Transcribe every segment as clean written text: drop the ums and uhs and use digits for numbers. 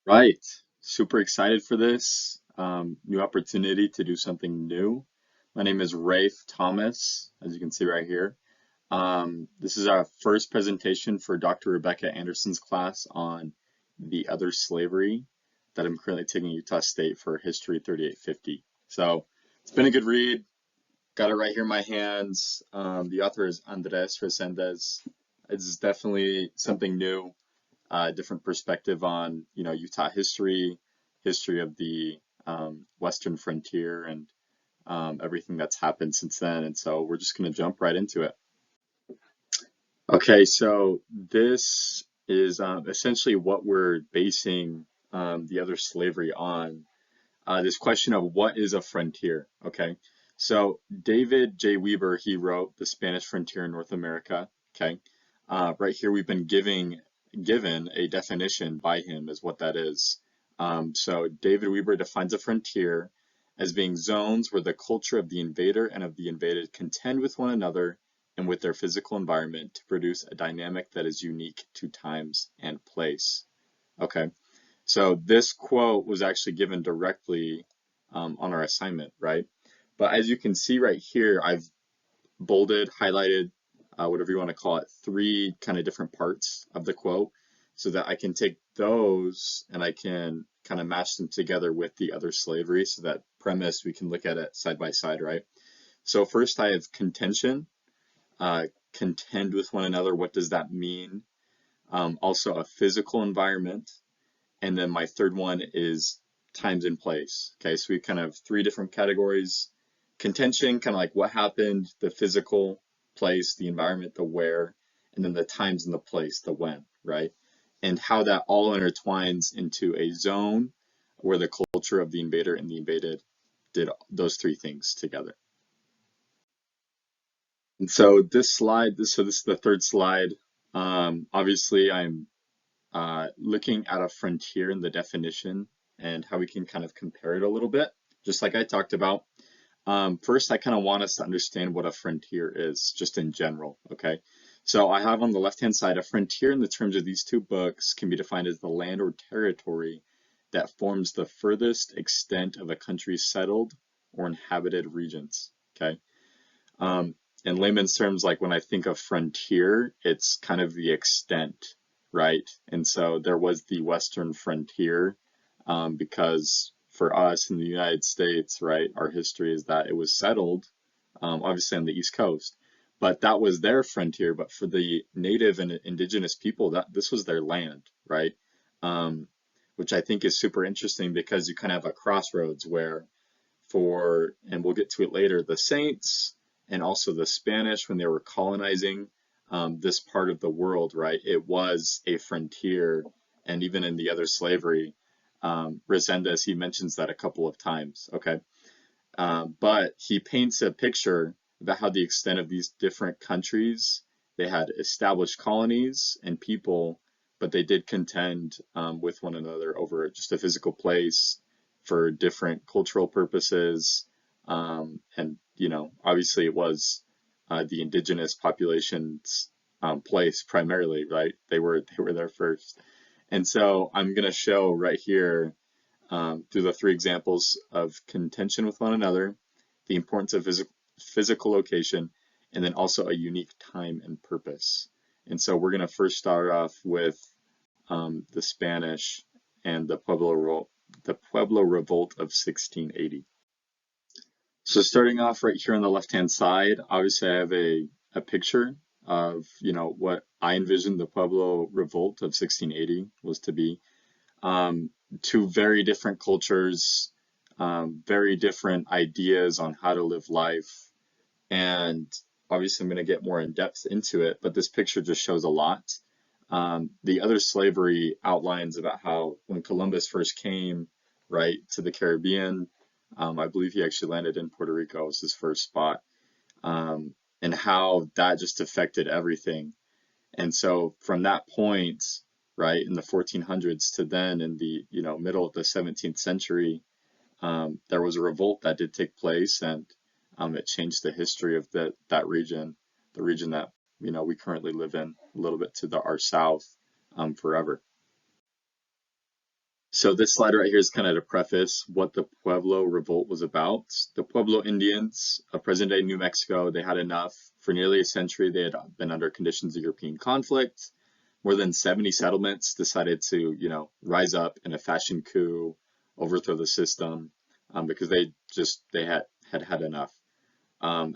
Right. Super excited for this new opportunity to do something new. My name is Raef Thomas, as you can see right here. This is our first presentation for Dr. Rebecca Anderson's class on the other slavery that I'm currently taking at Utah State for History 3850. So it's been a good read. Got it right here in my hands. The author is Andres Resendez. It's definitely something new, different perspective on Utah history, history of the Western frontier, and everything that's happened since then. And so we're just going to jump right into it. Okay, so this is essentially what we're basing the other slavery on. This question of what is a frontier. Okay, so David J. Weber, he wrote The Spanish Frontier in North America. Okay, right here we've been given a definition by him as what that is. So David Weber defines a frontier as being zones where the culture of the invader and of the invaded contend with one another and with their physical environment to produce a dynamic that is unique to times and place. Okay, so this quote was actually given directly on our assignment, right? But as you can see right here, I've bolded, highlighted, whatever you want to call it, three kind of different parts of the quote so that I can take those and I can kind of match them together with the other slavery so that premise we can look at it side by side, right? So first I have contention, contend with one another. What does that mean? Also a physical environment. And then my third one is times and place. Okay, so we kind of three different categories. Contention, kind of like what happened, the physical place, the environment, the where, and then the times and the place, the when, right? And how that all intertwines into a zone where the culture of the invader and the invaded did those three things together. And so this slide, this is the third slide. Obviously, I'm looking at a frontier in the definition and how we can kind of compare it a little bit, just like I talked about. First, I kind of want us to understand what a frontier is, just in general, okay? So I have on the left-hand side, a frontier in the terms of these two books can be defined as the land or territory that forms the furthest extent of a country's settled or inhabited regions, okay? In layman's terms, like when I think of frontier, it's kind of the extent, right? And so there was the Western frontier, because for us in the United States, right, our history is that it was settled, obviously on the East Coast, but that was their frontier. But for the native and indigenous people, that this was their land, right? Um, which I think is super interesting because you kind of have a crossroads where and we'll get to it later, the Saints and also the Spanish when they were colonizing this part of the world, right? It was a frontier, and even in the other slavery, Resendez, he mentions that a couple of times, okay? But he paints a picture about how the extent of these different countries, they had established colonies and people, but they did contend with one another over just a physical place for different cultural purposes. And, obviously it was the indigenous population's place primarily, right? They were there first. And so I'm going to show right here through the three examples of contention with one another, the importance of physical location, and then also a unique time and purpose. And so we're going to first start off with the Spanish and the Pueblo Revolt of 1680. So starting off right here on the left-hand side, obviously I have a picture of, what I envisioned the Pueblo Revolt of 1680 was to be. Two very different cultures, very different ideas on how to live life. And obviously, I'm going to get more in depth into it, but this picture just shows a lot. The other slavery outlines about how when Columbus first came, right, to the Caribbean, I believe he actually landed in Puerto Rico as his first spot, and how that just affected everything. And so from that point, right, in the 1400s to then in the, middle of the 17th century, there was a revolt that did take place, and it changed the history of that region, the region that, we currently live in a little bit to our south, forever. So this slide right here is kind of to preface what the Pueblo Revolt was about. The Pueblo Indians of present-day New Mexico, they had enough. For nearly a century, they had been under conditions of European conflict. More than 70 settlements decided to, rise up in a fashion coup, overthrow the system, because they had enough.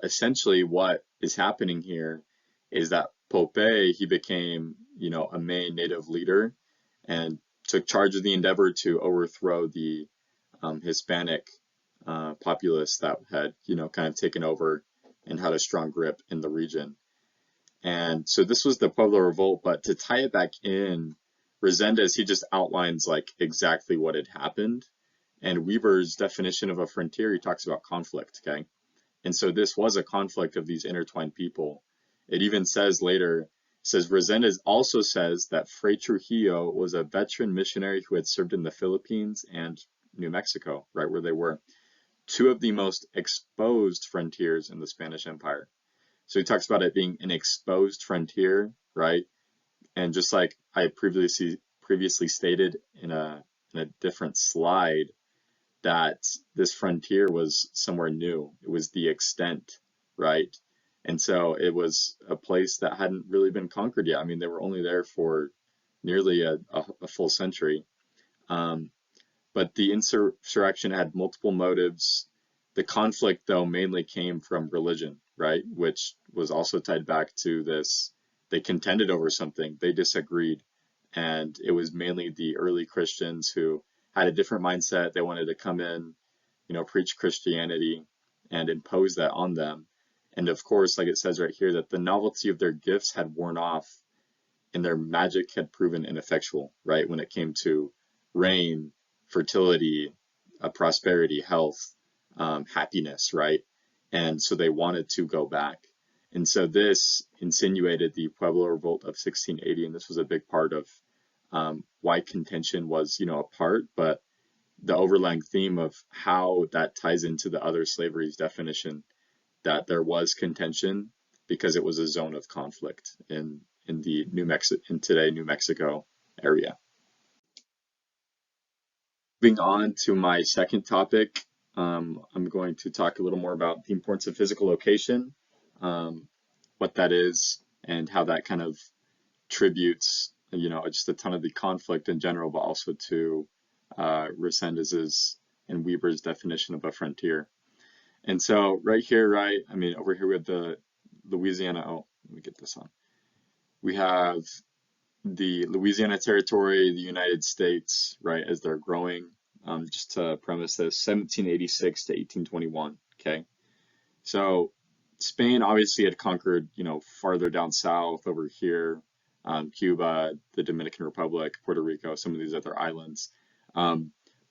Essentially, what is happening here is that Pope, he became, a Maine native leader and took charge of the endeavor to overthrow the Hispanic populace that had, kind of taken over and had a strong grip in the region. And so this was the Pueblo Revolt, but to tie it back in, Resendez, he just outlines like exactly what had happened. And Weaver's definition of a frontier, he talks about conflict, okay? And so this was a conflict of these intertwined people. It even says later, says Resendez also says that Fray Trujillo was a veteran missionary who had served in the Philippines and New Mexico, right where they were, two of the most exposed frontiers in the Spanish Empire. So he talks about it being an exposed frontier, right? And just like I previously stated in a different slide, that this frontier was somewhere new. It was the extent, right? And so it was a place that hadn't really been conquered yet. I mean, they were only there for nearly a full century. Um, but the insurrection had multiple motives. The conflict, though, mainly came from religion, right? Which was also tied back to this. They contended over something, they disagreed. And it was mainly the early Christians who had a different mindset. They wanted to come in, preach Christianity and impose that on them. And of course, like it says right here, that the novelty of their gifts had worn off and their magic had proven ineffectual, right? When it came to rain, fertility, prosperity, health, happiness, right? And so they wanted to go back. And so this insinuated the Pueblo Revolt of 1680, and this was a big part of why contention was, a part, but the overlying theme of how that ties into the other slavery's definition that there was contention because it was a zone of conflict in the New Mexico area. Moving on to my second topic, I'm going to talk a little more about the importance of physical location, what that is, and how that kind of tributes, just a ton of the conflict in general, but also to Resendez's and Weber's definition of a frontier. And so right here, right, I mean, over here we have the Louisiana, oh, let me get this on. We have the Louisiana Territory, the United States, right, as they're growing. Just to premise this, 1786 to 1821, okay? So Spain obviously had conquered, farther down south over here, Cuba, the Dominican Republic, Puerto Rico, some of these other islands. But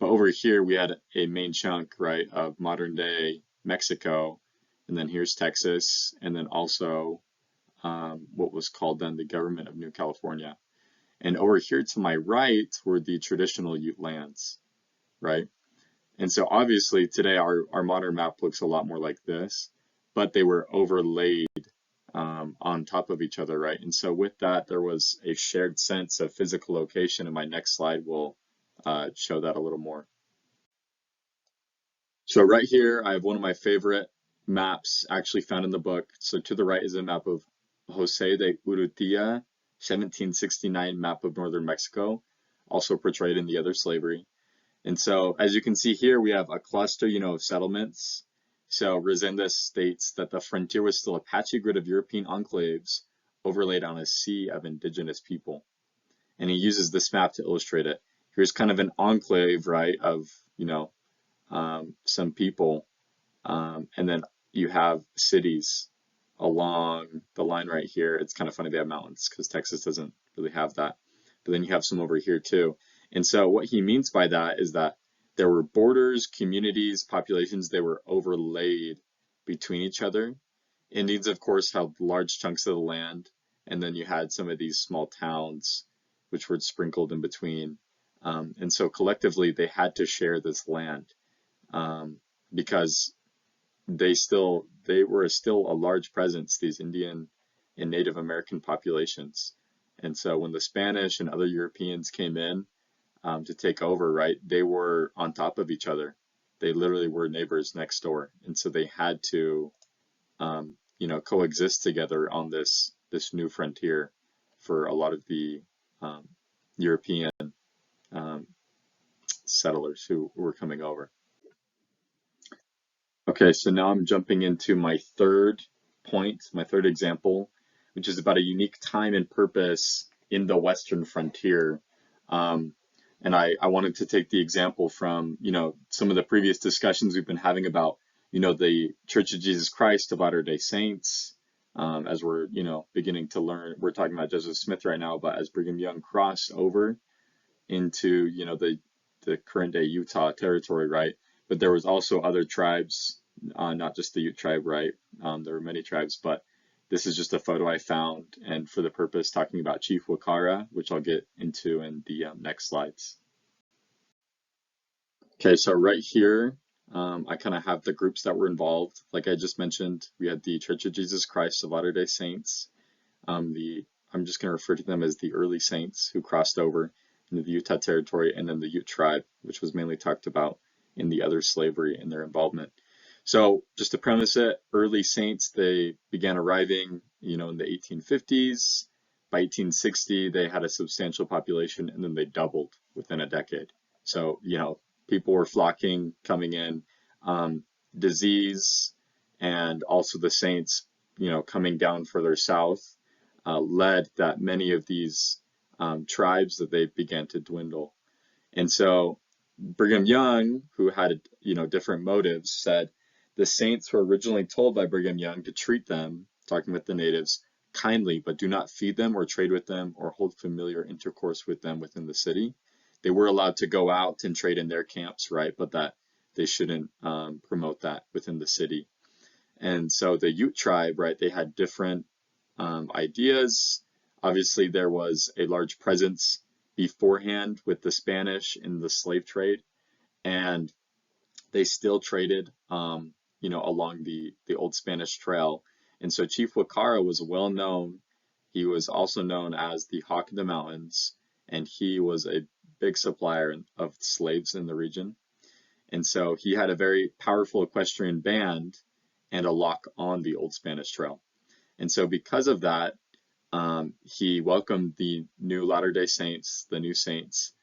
over here we had a main chunk, right, of modern day Mexico, and then here's Texas, and then also what was called then the government of New California. And over here to my right were the traditional Ute lands, right? And so obviously today our modern map looks a lot more like this, but they were overlaid on top of each other, right? And so with that, there was a shared sense of physical location, and my next slide will show that a little more. So right here, I have one of my favorite maps actually found in the book. So to the right is a map of Jose de Urrutia, 1769 map of northern Mexico, also portrayed in The Other Slavery. And so as you can see here, we have a cluster, of settlements. So Resendez states that the frontier was still a patchy grid of European enclaves overlaid on a sea of indigenous people. And he uses this map to illustrate it. Here's kind of an enclave, right, of, some people. And then you have cities along the line right here. It's kind of funny they have mountains because Texas doesn't really have that. But then you have some over here too. And so what he means by that is that there were borders, communities, populations, they were overlaid between each other. Indians, of course, held large chunks of the land, and then you had some of these small towns which were sprinkled in between. And so collectively, they had to share this land because they were still a large presence, these Indian and Native American populations. And so when the Spanish and other Europeans came in, to take over, right, they were on top of each other. They literally were neighbors next door, and so they had to, coexist together on this new frontier for a lot of the um, European um, settlers who were coming over. Okay, so now I'm jumping into my third point, my third example, which is about a unique time and purpose in the Western frontier. Um, and I wanted to take the example from, some of the previous discussions we've been having about, the Church of Jesus Christ of Latter-day Saints, as we're, beginning to learn. We're talking about Joseph Smith right now, but as Brigham Young crossed over into, the current day Utah territory, right? But there was also other tribes, not just the Ute tribe, right? There were many tribes, but this is just a photo I found, and for the purpose talking about Chief Wakara, which I'll get into in the next slides. Okay, so right here, I kind of have the groups that were involved. Like I just mentioned, we had the Church of Jesus Christ of Latter-day Saints. I'm just going to refer to them as the early saints who crossed over into the Utah territory, and then the Ute tribe, which was mainly talked about in the other slavery and their involvement. So just to premise it, early saints, they began arriving, in the 1850s. By 1860, they had a substantial population, and then they doubled within a decade. So, people were flocking, coming in, disease, and also the saints, coming down further south, led that many of these tribes that they began to dwindle. And so Brigham Young, who had, different motives, said the saints were originally told by Brigham Young to treat them, talking with the natives, kindly, but do not feed them or trade with them or hold familiar intercourse with them within the city. They were allowed to go out and trade in their camps, right? But that they shouldn't promote that within the city. And so the Ute tribe, right, they had different ideas. Obviously, there was a large presence beforehand with the Spanish in the slave trade, and they still traded, along the old Spanish trail. And so Chief Wakara was well known. He was also known as the Hawk of the Mountains, and he was a big supplier of slaves in the region. And so he had a very powerful equestrian band and a lock on the old Spanish trail. And so because of that, he welcomed the new Latter-day Saints, the new saints,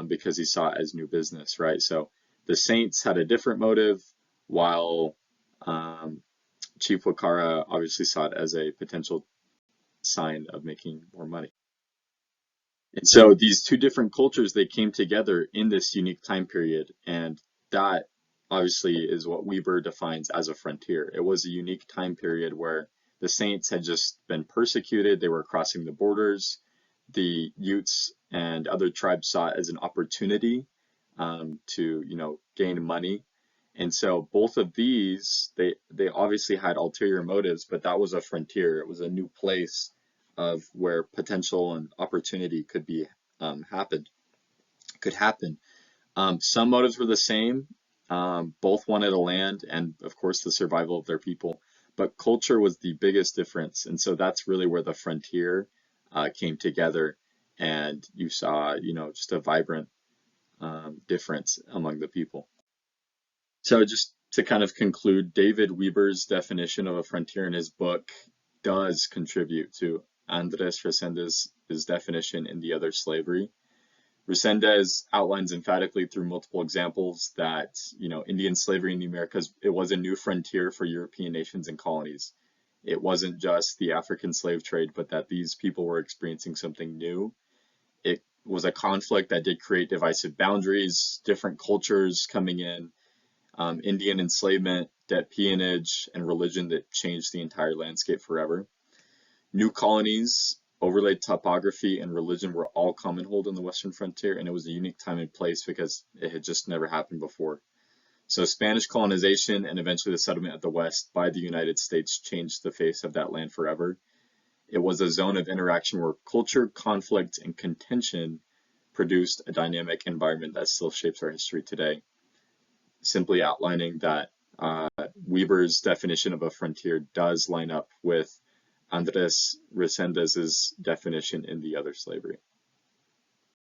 because he saw it as new business, right? So the saints had a different motive, while Chief Wakara obviously saw it as a potential sign of making more money. And so these two different cultures, they came together in this unique time period, and that obviously is what Weber defines as a frontier. It was a unique time period where the saints had just been persecuted. They were crossing the borders. The Utes and other tribes saw it as an opportunity to, gain money. And so both of these, they obviously had ulterior motives, but that was a frontier. It was a new place of where potential and opportunity could be could happen. Some motives were the same. Both wanted a land and, of course, the survival of their people. But culture was the biggest difference. And so that's really where the frontier came together. And you saw, just a vibrant difference among the people. So just to kind of conclude, David Weber's definition of a frontier in his book does contribute to Andres Resendez's definition in The Other Slavery. Resendez outlines emphatically through multiple examples that, Indian slavery in the Americas, it was a new frontier for European nations and colonies. It wasn't just the African slave trade, but that these people were experiencing something new. It was a conflict that did create divisive boundaries, different cultures coming in, Indian enslavement, debt peonage, and religion that changed the entire landscape forever. New colonies, overlaid topography, and religion were all commonhold in the Western frontier, and it was a unique time and place because it had just never happened before. So Spanish colonization and eventually the settlement of the West by the United States changed the face of that land forever. It was a zone of interaction where culture, conflict, and contention produced a dynamic environment that still shapes our history today. Simply outlining that Weber's definition of a frontier does line up with Andres Resendez's definition in The Other Slavery.